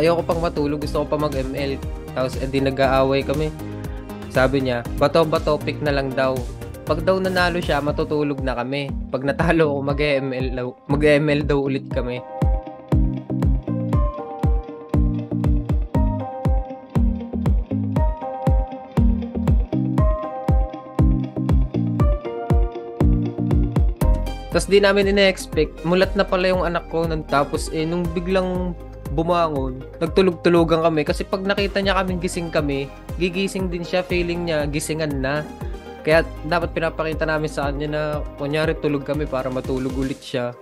ayoko pang matulog, gusto ko pa mag-ML. Tapos edi nag-aaway kami. Sabi niya, bato-bato pick na lang daw. Pag daw nanalo siya, matutulog na kami. Pag natalo ako, mag-ML daw ulit kami. Tapos di namin ina-expect, mulat na pala yung anak ko. Tapos nung biglang bumangon, nagtulog-tulogan kami. Kasi pag nakita niya kaming gising kami, gigising din siya, feeling niya gisingan na. Kaya dapat pinapakita namin sa kanya na kunyari tulog kami para matulog ulit siya.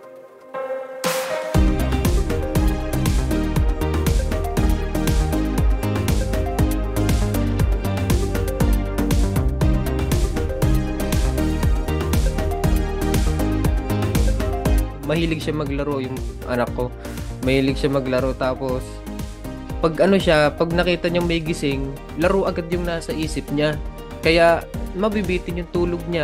Mahilig siya maglaro yung anak ko. Mahilig siya maglaro tapos pag pag nakita niyang may gising, laro agad yung nasa isip niya. Kaya mabibitin yung tulog niya.